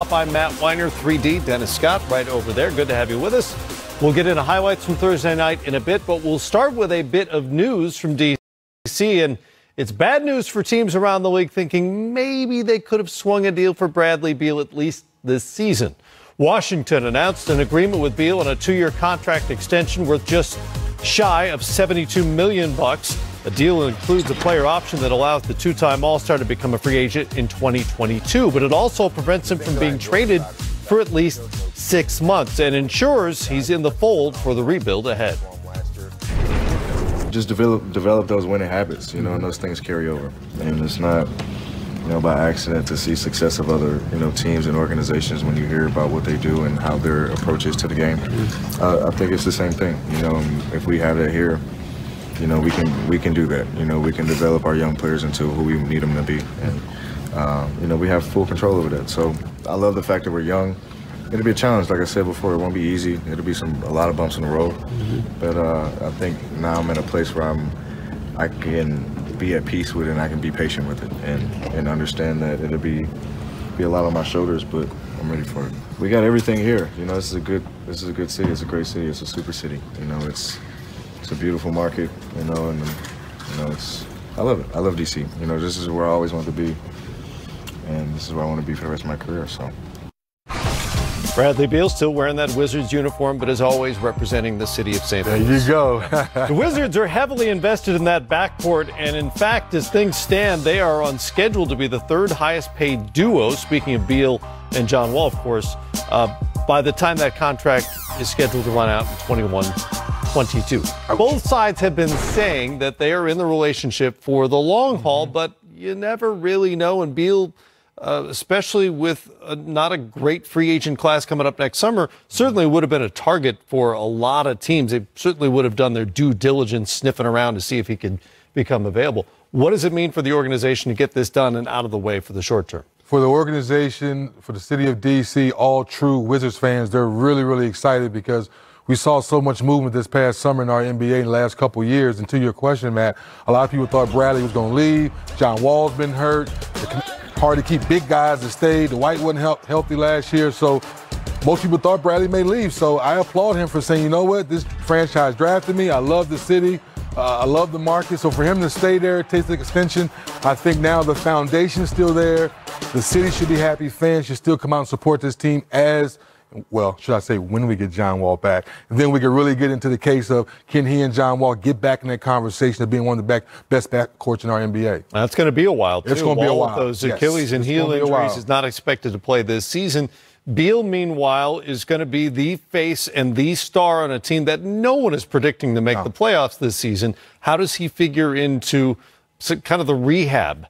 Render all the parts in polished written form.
I'm Matt Weiner, 3D, Dennis Scott right over there. Good to have you with us. We'll get into highlights from Thursday night in a bit, but we'll start with a bit of news from D.C., and it's bad news for teams around the league thinking maybe they could have swung a deal for Bradley Beal at least this season. Washington announced an agreement with Beal on a 2-year contract extension worth just shy of $72 million. The deal includes a player option that allows the two-time All-Star to become a free agent in 2022, but it also prevents him from being traded for at least 6 months and ensures he's in the fold for the rebuild ahead. Just develop those winning habits, and those things carry over. And it's not, by accident to see success of other, teams and organizations when you hear about what they do and how their approach is to the game. I think it's the same thing. If we have that here, we can do that. We can develop our young players into who we need them to be, and we have full control over that. So I love the fact that we're young. It'll be a challenge, like I said before. It won't be easy. It'll be a lot of bumps in the road. But I think now I'm in a place where I can be at peace with it, and I can be patient with it, and understand that it'll be a lot on my shoulders, but I'm ready for it. We got everything here. This is a good city. It's a great city. It's a super city. It's a beautiful market. I love it. I love DC. This is where I always want to be, and this is where I want to be for the rest of my career. So. Bradley Beal still wearing that Wizards uniform, but as always representing the city of St. Louis. There you go. The Wizards are heavily invested in that backcourt, and in fact, as things stand, they are on schedule to be the third highest paid duo, speaking of Beal and John Wall, of course, by the time that contract is scheduled to run out in 21-22. Both sides have been saying that they are in the relationship for the long haul, but you never really know, and Beal, especially with not a great free agent class coming up next summer, certainly would have been a target for a lot of teams. They certainly would have done their due diligence sniffing around to see if he could become available. What does it mean for the organization to get this done and out of the way for the short term? For the organization, for the city of D.C., all true Wizards fans, they're really, really excited because we saw so much movement this past summer in our NBA in the last couple of years. And to your question, Matt, a lot of people thought Bradley was going to leave. John Wall's been hurt. Hard to keep big guys to stay. The White wasn't healthy last year, so most people thought Bradley may leave. So I applaud him for saying, you know what, this franchise drafted me. I love the city. I love the market. So for him to stay there, take the extension, I think now the foundation's still there. The city should be happy. Fans should still come out and support this team should I say when we get John Wall back. And then we can really get into the case of can he and John Wall get back in that conversation of being one of the best backcourts in our NBA. That's going to be a while, too. It's going to be a while. Those Achilles and heel injuries is not expected to play this season. Beal, meanwhile, is going to be the face and the star on a team that no one is predicting to make the playoffs this season. How does he figure into kind of the rehab?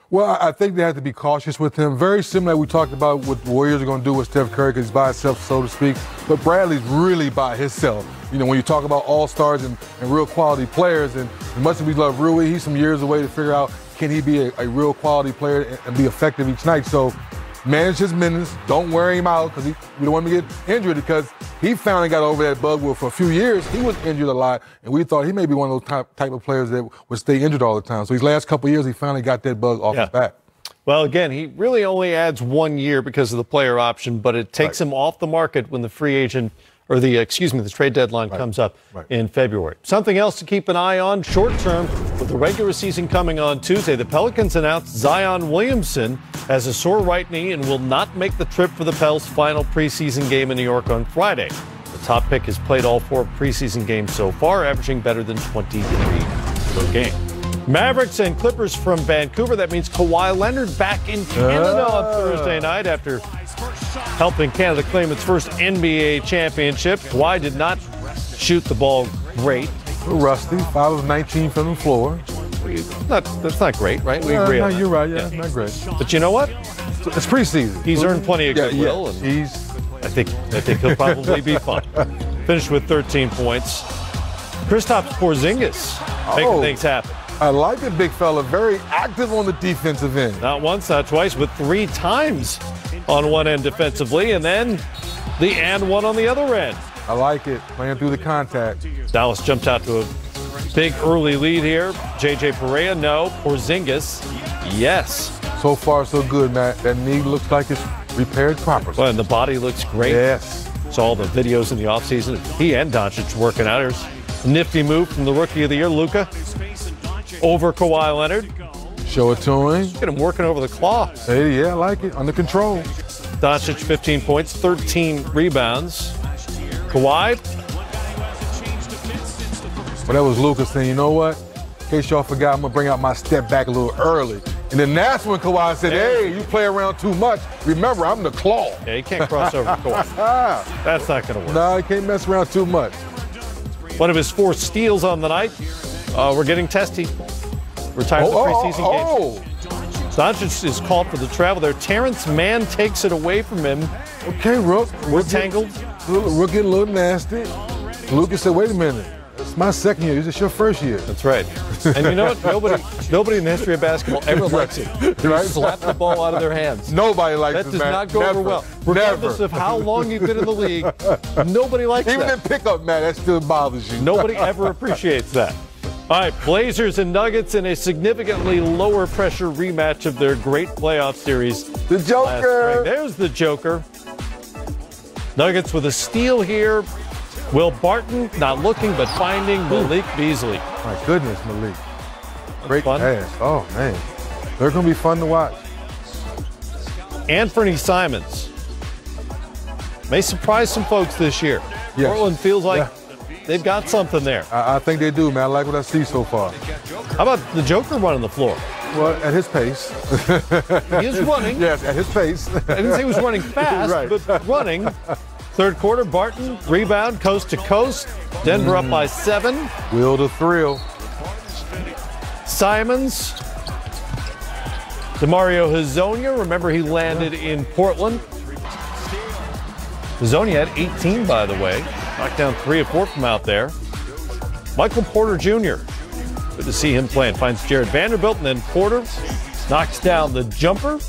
Well, I think they have to be cautious with him. Very similar we talked about what the Warriors are going to do with Steph Curry because he's by himself, so to speak. But Bradley's really by himself. When you talk about all-stars and real quality players, and as much as we love Rui, he's some years away to figure out can he be a real quality player and be effective each night. So manage his minutes. Don't wear him out because we don't want him to get injured because he finally got over that bug. Well, for a few years, he was injured a lot, and we thought he may be one of those type of players that would stay injured all the time. So these last couple of years, he finally got that bug off his back. Well, again, he really only adds 1 year because of the player option, but it takes him off the market when the free agent or the trade deadline comes up in February. Something else to keep an eye on short term with the regular season coming on Tuesday. The Pelicans announced Zion Williamson has a sore right knee and will not make the trip for the Pels' final preseason game in New York on Friday. The top pick has played all 4 preseason games so far, averaging better than 23 per game. Mavericks and Clippers from Vancouver. That means Kawhi Leonard back in Canada on Thursday night after helping Canada claim its first NBA championship. Kawhi did not shoot the ball great. Rusty, 5 of 19 from the floor. That's not great, right? We agree on that. You're right, not great. But you know what? It's preseason. He's earned plenty of goodwill. Yeah. I think he'll probably be fine. Finished with 13 points. Kristaps Porzingis making things happen. I like it, big fella. Very active on the defensive end. Not once, not twice, but 3 times on one end defensively, and then the and one on the other end. I like it. Playing through the contact. Dallas jumped out to a big early lead here. J.J. Perea, no. Porzingis, yes. So far, so good, Matt. That knee looks like it's repaired properly. Well, and the body looks great. Yes. Saw all the videos in the offseason. He and Doncic working out. Here's a nifty move from the Rookie of the Year, Luka, over Kawhi Leonard. Show it to him. Get him working over the claw. Hey, yeah, I like it. Under control. Doncic, 15 points, 13 rebounds. Kawhi. Well, that was Luka saying, you know what? In case y'all forgot, I'm going to bring out my step back a little early. And then that's when Kawhi said, hey, you play around too much. Remember, I'm the claw. Yeah, he can't cross over Kawhi. That's not going to work. No, he can't mess around too much. One of his 4 steals on the night. We're getting testy. Retired the preseason games. Doncic is called for the travel there. Terrence Mann takes it away from him. Okay, Rook. We're tangled. Rook getting a little nasty. Lucas said, wait a minute. It's my second year. This is your first year. That's right. And you know what? Nobody in the history of basketball ever likes it. Right? Slap the ball out of their hands. Nobody likes it, That does not go over well. Regardless of how long you've been in the league, nobody likes Even that. in pickup, man, that still bothers you. Nobody ever appreciates that. All right, Blazers and Nuggets in a significantly lower pressure rematch of their great playoff series. The Joker. There's the Joker. Nuggets with a steal here. Will Barton not looking but finding Malik Beasley. My goodness, Malik. Great Fun. pass. Oh, man. They're going to be fun to watch. Anthony Simons may surprise some folks this year. Yes. Portland feels like they've got something there. I think they do, man. I like what I see so far. How about the Joker running the floor? Well, at his pace. He is running. Yes, at his pace. I didn't say he was running fast, Right. but running. Third quarter, Barton, rebound, coast to coast. Denver up by 7. Will to thrill. Simons. DeMario Hezonja, remember he landed in Portland. Hezonja had 18, by the way. Knocked down 3 of 4 from out there. Michael Porter Jr. Good to see him playing. Finds Jared Vanderbilt, and then Porter knocks down the jumper.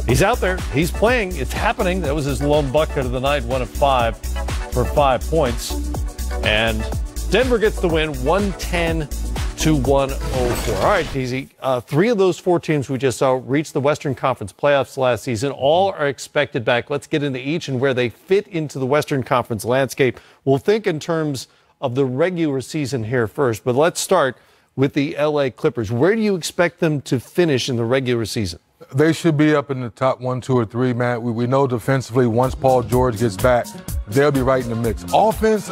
He's out there. He's playing. It's happening. That was his lone bucket of the night, 1 of 5 for 5 points. And Denver gets the win, 110-104. All right, DZ. 3 of those 4 teams we just saw reached the Western Conference playoffs last season. All are expected back. Let's get into each and where they fit into the Western Conference landscape. We'll think in terms of the regular season here first, but let's start with the LA Clippers. Where do you expect them to finish in the regular season? They should be up in the top 1, 2, or 3, Matt. We know defensively, once Paul George gets back, they'll be right in the mix. Offense,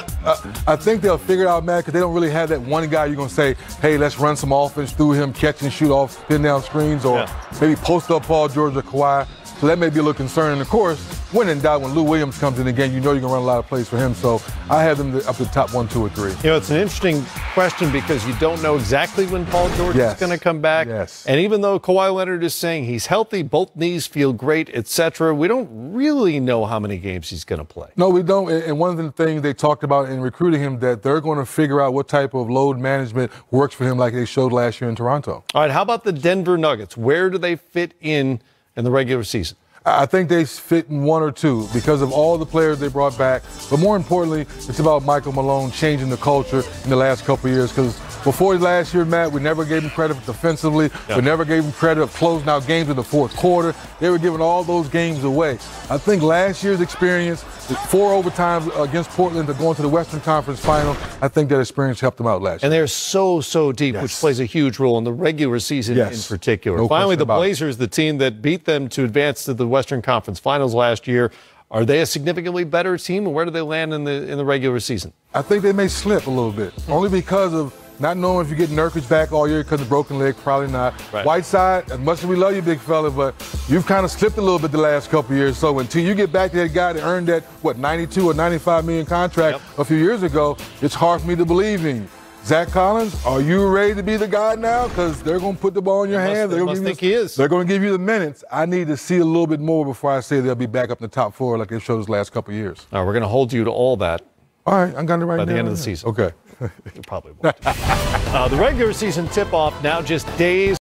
I think they'll figure it out, Matt, because they don't really have that one guy you're going to say, hey, let's run some offense through him, catch and shoot off, pin down screens, or maybe post up Paul George or Kawhi. So that may be a little concerning. Of course, when in doubt, when Lou Williams comes in again, you know you're going to run a lot of plays for him. So I have them up the top 1, 2, or 3. You know, it's an interesting question because you don't know exactly when Paul George is going to come back. Yes. And even though Kawhi Leonard is saying he's healthy, both knees feel great, etc., we don't really know how many games he's going to play. No, we don't. And one of the things they talked about in recruiting him, that they're going to figure out what type of load management works for him like they showed last year in Toronto. All right, how about the Denver Nuggets? Where do they fit in the regular season? I think they fit in 1 or 2 because of all the players they brought back. But more importantly, it's about Michael Malone changing the culture in the last couple of years. Because before last year, Matt, we never gave him credit defensively. Yep. We never gave him credit of closing out games in the fourth quarter. They were giving all those games away. I think last year's experience, 4 overtimes against Portland to go into the Western Conference Final, I think that experience helped them out last year. And they're so deep, which plays a huge role in the regular season in particular. No Finally, the question about Blazers, the team that beat them to advance to the Western Conference Finals last year, are they a significantly better team, and where do they land in the regular season? I think they may slip a little bit, only because of not knowing if you get Nurkic back all year because of broken leg, probably not. Right. Whiteside, as much as we love you, big fella, but you've kind of slipped a little bit the last couple of years. So until you get back to that guy that earned that, 92 or 95 million contract a few years ago, it's hard for me to believe in you. Zach Collins, are you ready to be the guy now? Because they're going to put the ball in your hands. They must think he is. They're going to give you the minutes. I need to see a little bit more before I say they'll be back up in the top 4 like they showed us last couple of years. All right, we're going to hold you to all that. All right, I'm going to write by down the end of the season. Okay. You probably won't. The regular season tip-off now just days